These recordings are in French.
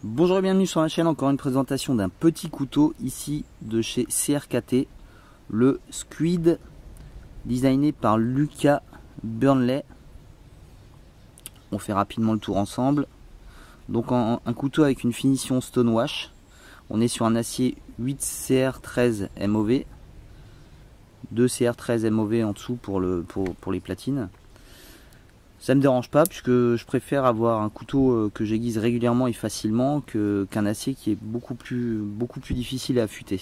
Bonjour et bienvenue sur la chaîne, encore une présentation d'un petit couteau ici de chez CRKT, le Squid, designé par Lucas Burnley. On fait rapidement le tour ensemble. Donc un couteau avec une finition stonewash. On est sur un acier 8CR13 MOV, 2 CR13 MOV en dessous pour les platines. Ça me dérange pas puisque je préfère avoir un couteau que j'aiguise régulièrement et facilement qu'un acier qui est beaucoup plus difficile à affûter.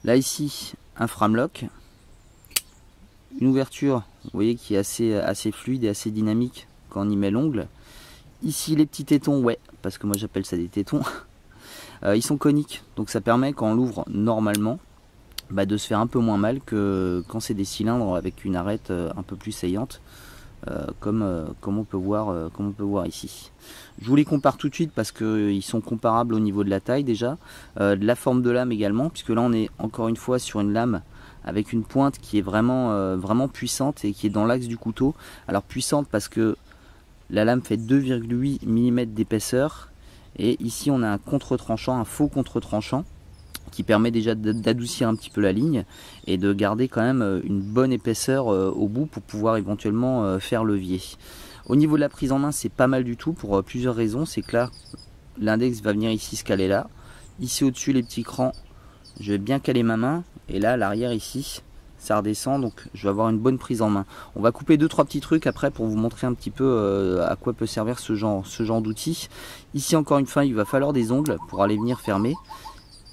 Là ici un framelock, une ouverture, vous voyez, qui est assez fluide et assez dynamique quand on y met l'ongle. Ici les petits tétons, ouais, parce que moi j'appelle ça des tétons. Ils sont coniques, donc ça permet quand on l'ouvre normalement de se faire un peu moins mal que quand c'est des cylindres avec une arête un peu plus saillante. Comme on peut voir ici. Je vous les compare tout de suite parce qu'ils sont comparables au niveau de la taille déjà, de la forme de lame également, puisque là on est encore une fois sur une lame avec une pointe qui est vraiment puissante et qui est dans l'axe du couteau. Alors puissante parce que la lame fait 2,8 mm d'épaisseur et ici on a un contre-tranchant, un faux contre-tranchant qui permet déjà d'adoucir un petit peu la ligne et de garder quand même une bonne épaisseur au bout pour pouvoir éventuellement faire levier. Au niveau de la prise en main, c'est pas mal du tout pour plusieurs raisons. C'est que là, l'index va venir ici se caler là. Ici au-dessus, les petits crans, je vais bien caler ma main. Et là, l'arrière ici, ça redescend. Donc je vais avoir une bonne prise en main. On va couper 2-3 petits trucs après pour vous montrer un petit peu à quoi peut servir ce genre d'outil. Ici encore une fois, il va falloir des ongles pour aller venir fermer.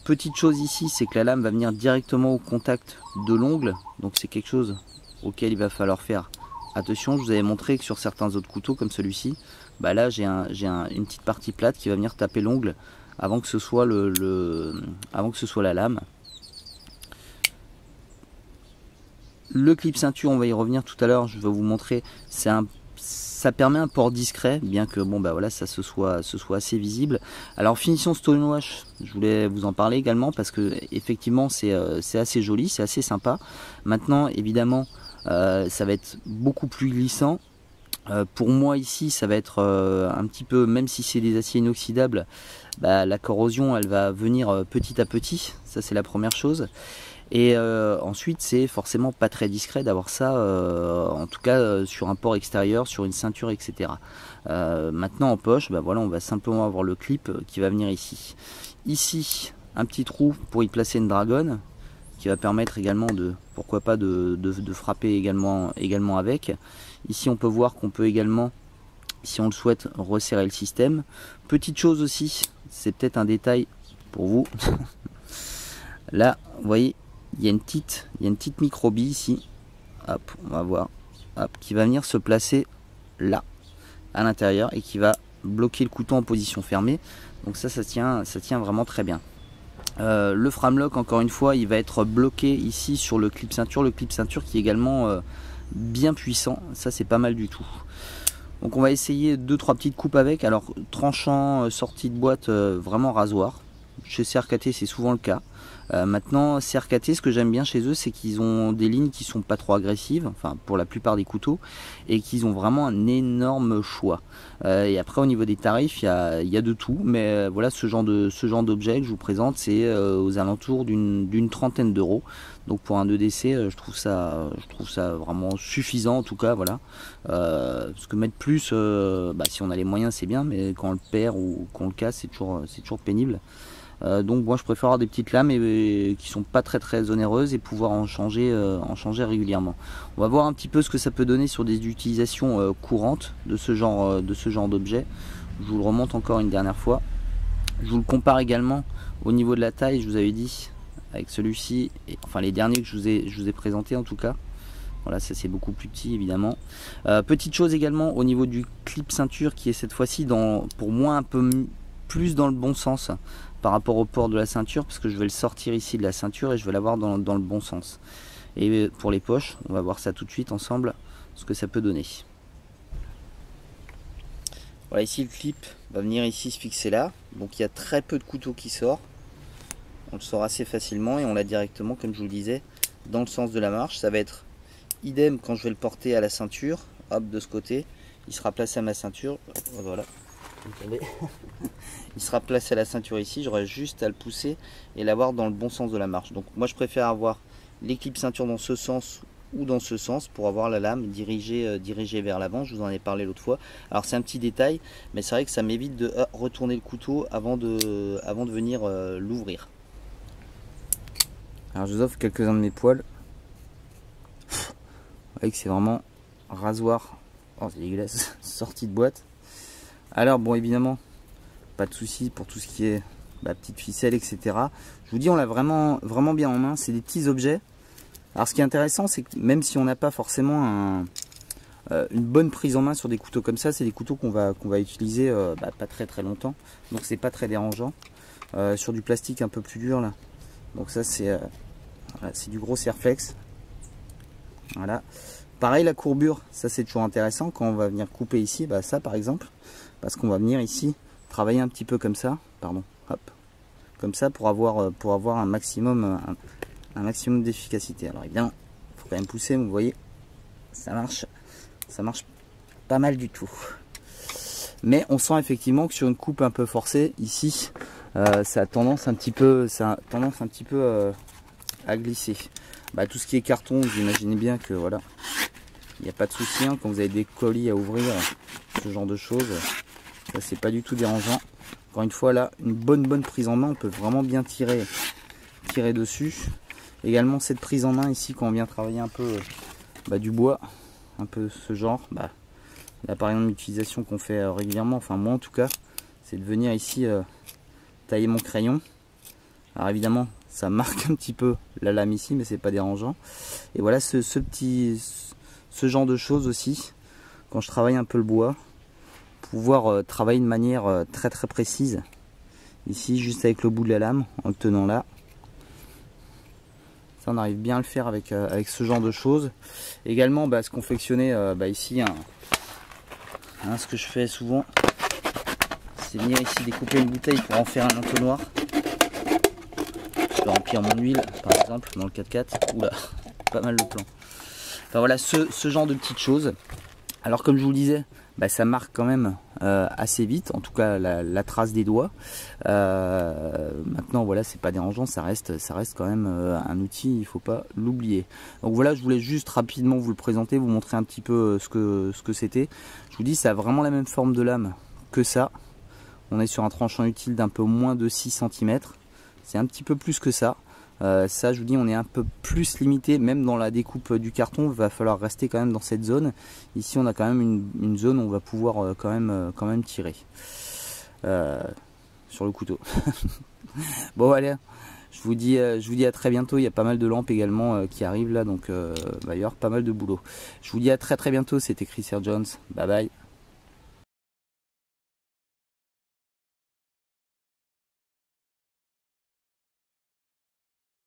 Petite chose ici, c'est que la lame va venir directement au contact de l'ongle, donc c'est quelque chose auquel il va falloir faire attention. Je vous avais montré que sur certains autres couteaux comme celui-ci, là j'ai une petite partie plate qui va venir taper l'ongle avant que ce soit la lame. Le clip ceinture, on va y revenir tout à l'heure, je vais vous montrer, ça permet un port discret, bien que ça se soit assez visible. Alors finition stonewash, je voulais vous en parler également parce que effectivement c'est assez joli, c'est assez sympa. Maintenant évidemment ça va être beaucoup plus glissant. Pour moi ici ça va être un petit peu, même si c'est des aciers inoxydables, la corrosion elle va venir petit à petit, ça c'est la première chose. Et ensuite c'est forcément pas très discret d'avoir ça, en tout cas sur un port extérieur, sur une ceinture, etc. Maintenant en poche, on va simplement avoir le clip qui va venir ici. Ici un petit trou pour y placer une dragonne, qui va permettre également pourquoi pas de frapper également avec. Ici on peut voir qu'on peut également, si on le souhaite, resserrer le système. Petite chose aussi, c'est peut-être un détail pour vous. Là vous voyez, il y a une petite micro-bille ici, hop, on va voir, hop, qui va venir se placer là, à l'intérieur, et qui va bloquer le couteau en position fermée. Donc ça tient vraiment très bien. Le framelock, encore une fois, il va être bloqué ici sur le clip ceinture qui est également bien puissant, ça c'est pas mal du tout. Donc on va essayer 2-3 petites coupes avec. Alors tranchant, sortie de boîte, vraiment rasoir. Chez CRKT c'est souvent le cas. Maintenant CRKT, ce que j'aime bien chez eux, c'est qu'ils ont des lignes qui sont pas trop agressives, enfin pour la plupart des couteaux, et qu'ils ont vraiment un énorme choix. Et après au niveau des tarifs, il y a de tout, mais voilà, ce genre d'objet que je vous présente, c'est aux alentours d'une trentaine d'euros. Donc pour un 2DC, je trouve ça vraiment suffisant en tout cas, voilà. Parce que mettre plus, si on a les moyens c'est bien, mais quand on le perd ou qu'on le casse, c'est toujours pénible. Donc moi je préfère avoir des petites lames qui sont pas très onéreuses et pouvoir en changer régulièrement. On va voir un petit peu ce que ça peut donner sur des utilisations courantes de ce genre d'objet. Je vous le remonte encore une dernière fois. Je vous le compare également au niveau de la taille, je vous avais dit, avec celui-ci, enfin les derniers que je vous ai présentés en tout cas. Voilà, ça c'est beaucoup plus petit évidemment. Petite chose également au niveau du clip ceinture qui est cette fois-ci pour moi un peu plus dans le bon sens par rapport au port de la ceinture, parce que je vais le sortir ici de la ceinture et je vais l'avoir dans le bon sens. Et pour les poches, on va voir ça tout de suite ensemble, ce que ça peut donner. Voilà, ici le clip va venir ici se fixer là, donc il y a très peu de couteau qui sort. On le sort assez facilement et on l'a directement, comme je vous le disais, dans le sens de la marche. Ça va être idem quand je vais le porter à la ceinture, hop, de ce côté, il sera placé à ma ceinture, voilà. Il sera placé à la ceinture ici, j'aurai juste à le pousser et l'avoir dans le bon sens de la marche. Donc moi je préfère avoir les clips ceinture dans ce sens ou dans ce sens pour avoir la lame dirigée vers l'avant. Je vous en ai parlé l'autre fois. Alors c'est un petit détail, mais c'est vrai que ça m'évite de retourner le couteau avant de venir l'ouvrir. Alors je vous offre quelques-uns de mes poils. Vous voyez que c'est vraiment rasoir. Oh c'est dégueulasse, sortie de boîte. Alors bon évidemment, pas de souci pour tout ce qui est petite ficelle, etc. Je vous dis on l'a vraiment bien en main, c'est des petits objets. Alors ce qui est intéressant, c'est que même si on n'a pas forcément une bonne prise en main sur des couteaux comme ça, c'est des couteaux qu'on va utiliser pas très longtemps, donc c'est pas très dérangeant. Sur du plastique un peu plus dur là, donc ça c'est voilà, du gros Serflex. Voilà. Pareil la courbure, ça c'est toujours intéressant quand on va venir couper ici, ça par exemple, parce qu'on va venir ici travailler un petit peu comme ça, pardon, hop, comme ça pour avoir un maximum d'efficacité. Alors évidemment, il faut quand même pousser, vous voyez, ça marche pas mal du tout. Mais on sent effectivement que sur une coupe un peu forcée, ici, ça a tendance un petit peu à glisser. Tout ce qui est carton, vous imaginez bien que voilà, il n'y a pas de souci quand vous avez des colis à ouvrir, ce genre de choses, ça c'est pas du tout dérangeant. Encore une fois là, une bonne prise en main, on peut vraiment bien tirer dessus. Également cette prise en main ici quand on vient travailler un peu du bois, un peu ce genre, là par exemple l'utilisation qu'on fait régulièrement, enfin moi en tout cas, c'est de venir ici tailler mon crayon. Alors évidemment ça marque un petit peu la lame ici, mais c'est pas dérangeant. Et voilà ce genre de choses aussi, quand je travaille un peu le bois, pouvoir travailler de manière très précise. Ici juste avec le bout de la lame, en le tenant là. Ça, on arrive bien à le faire avec ce genre de choses. Également, se confectionner ici, ce que je fais souvent, c'est venir ici découper une bouteille pour en faire un entonnoir. Je peux remplir mon huile, par exemple, dans le 4x4. Oula, pas mal le plan. Enfin voilà, ce genre de petites choses. Alors comme je vous le disais, ça marque quand même assez vite, en tout cas la trace des doigts. Maintenant voilà, c'est pas dérangeant, ça reste quand même un outil, il faut pas l'oublier. Donc voilà, je voulais juste rapidement vous le présenter, vous montrer un petit peu ce que c'était. Je vous dis, ça a vraiment la même forme de lame que ça. On est sur un tranchant utile d'un peu moins de 6 cm. C'est un petit peu plus que ça. Ça, je vous dis, on est un peu plus limité, même dans la découpe du carton, il va falloir rester quand même dans cette zone. Ici, on a quand même une zone où on va pouvoir quand même tirer sur le couteau. Bon, allez, je vous dis à très bientôt. Il y a pas mal de lampes également qui arrivent là, donc il va y avoir pas mal de boulot. Je vous dis à très bientôt. C'était Chris Jones. Bye bye.